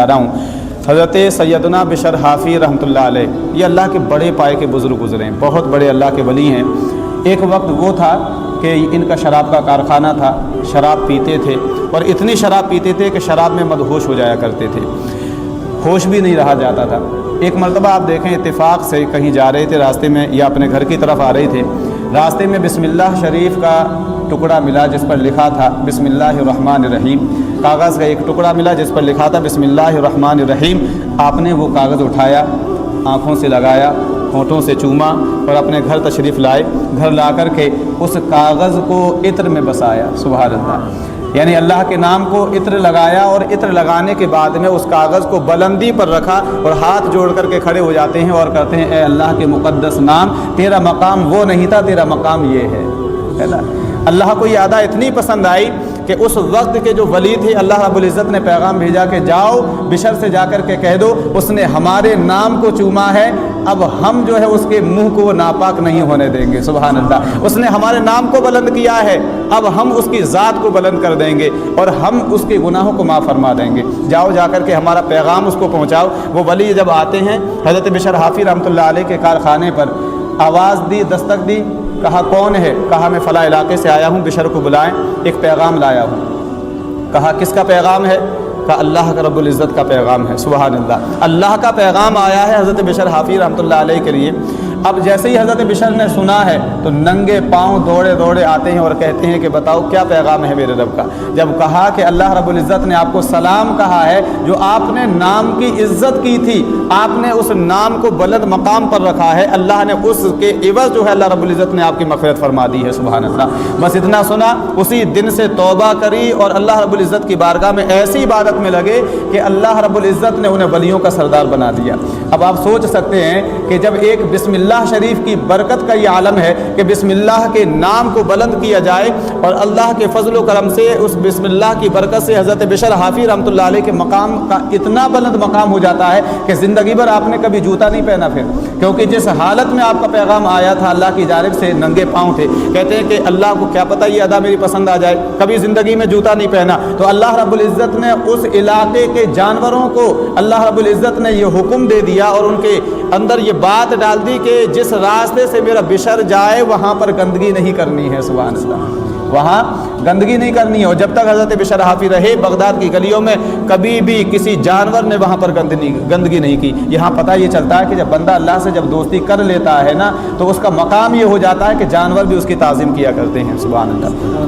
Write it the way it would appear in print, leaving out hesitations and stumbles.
रहा हूँ। हज़रत सैयदना बिशर हाफ़ी रहमतुल्लाह अलैह, ये अल्लाह के बड़े पाए के बुज़ुर्ग गुज़रे हैं, बहुत बड़े अल्लाह के वली हैं। एक वक्त वो था कि इनका शराब का कारख़ाना था, शराब पीते थे और इतनी शराब पीते थे कि शराब में मदहोश हो जाया करते थे, होश भी नहीं रहा जाता था। एक मरतबा आप देखें इत्तेफाक से कहीं जा रहे थे रास्ते में या अपने घर की तरफ आ रहे थे, रास्ते में बिस्मिल्लाह शरीफ का टुकड़ा मिला जिस पर लिखा था बिस्मिल्लाहिर्रहमानिर्रहीम। कागज़ का एक टुकड़ा मिला जिस पर लिखा था बिस्मिल्लाहिर्रहमानिर्रहीम। आपने वो कागज़ उठाया, आँखों से लगाया, होठों से चूमा और अपने घर तशरीफ़ लाए। घर ला कर के उस कागज़ को इत्र में बसाया। सुभान अल्लाह, यानी अल्लाह के नाम को इत्र लगाया और इत्र लगाने के बाद में उस कागज़ को बुलंदी पर रखा और हाथ जोड़ करके खड़े हो जाते हैं और कहते हैं, ए अल्लाह के मुक़द्दस नाम, तेरा मकाम वो नहीं था, तेरा मकाम ये है ना। अल्लाह को ये अदा इतनी पसंद आई कि उस वक्त के जो वली थे, अल्लाह रब्बुल इज़्ज़त ने पैगाम भेजा कि जाओ बिशर से जाकर के कह दो उसने हमारे नाम को चूमा है, अब हम जो है उसके मुंह को नापाक नहीं होने देंगे। सुभान अल्लाह, उसने हमारे नाम को बुलंद किया है, अब हम उसकी ज़ात को बुलंद कर देंगे और हम उसके गुनाहों को माफ़ फरमा देंगे। जाओ जाकर के हमारा पैगाम उसको पहुँचाओ। वो वली जब आते हैं, हज़रत बिशर हाफ़ी रहमतुल्लाह अलैह के कारखाने पर आवाज़ दी, दस्तक दी, कहा कौन है? कहा मैं फ़ला इलाके से आया हूँ, बिशर को बुलाएं, एक पैगाम लाया हूँ। कहा किसका पैगाम है? कहा अल्लाह का रब्बुल इज़्ज़त का पैगाम है। सुभान अल्लाह, अल्लाह का पैगाम आया है हज़रत बिशर हाफ़ी रहमतुल्लाह अलैह के लिए। अब जैसे ही हज़रत बिशर ने सुना है तो नंगे पाँव दौड़े दौड़े आते हैं और कहते हैं कि बताओ क्या पैगाम है मेरे रब का। जब कहा कि अल्लाह रब्बुल इज़्ज़त ने आपको सलाम कहा है, जो आपने नाम की इज़्ज़त की थी, आपने उस नाम को बुलंद मकाम पर रखा है, अल्लाह ने उसके इवज़ जो है अल्लाह रब्बुल इज़्ज़त ने आपकी मग़फ़िरत फरमा दी है। सुभान अल्लाह, बस इतना सुना, उसी दिन से तौबा करी और अल्लाह रब्बुल इज़्ज़त की बारगाह में ऐसी इबादत में लगे कि अल्लाह रब्बुल इज़्ज़त ने उन्हें वलियों का सरदार बना दिया। अब आप सोच सकते हैं कि जब एक बिस्मिल्लाह शरीफ की बरकत का ये आलम है कि बिस्मिल्लाह के नाम को बुलंद किया जाए और अल्लाह के फजल व करम से उस बिस्मिल्लाह की बरकत से हज़रत बिशर हाफ़ी रहमतुल्लाह अलैह के मकाम का इतना बुलंद मकाम हो जाता है कि ज़िंदगी भर आपने कभी जूता नहीं पहना फिर, क्योंकि जिस हालत में आपका पैगाम आया था अल्लाह की जानिब से, नंगे पाँव थे। कहते हैं कि अल्लाह को क्या पता ये अदा मेरी पसंद आ जाए, कभी ज़िंदगी में जूता नहीं पहना। तो अल्लाह रब्बुल इज़्ज़त ने उस इलाके के जानवरों को अल्लाह रब्बुल इज़्ज़त ने ये हुक्म दे दिया और उनके अंदर ये बात डाल दी कि जिस रास्ते से मेरा बिशर जाए वहाँ पर गंदगी नहीं करनी है। सुभान अल्लाह, वहाँ गंदगी नहीं करनी है। और जब तक हज़रत बिशर हाफ़ी रहे बगदाद की गलियों में कभी भी किसी जानवर ने वहाँ पर गंदगी नहीं की। यहाँ पता ये चलता है कि जब बंदा अल्लाह से जब दोस्ती कर लेता है ना, तो उसका मकाम ये हो जाता है कि जानवर भी उसकी ताज़ीम किया करते हैं। सुभान अल्लाह।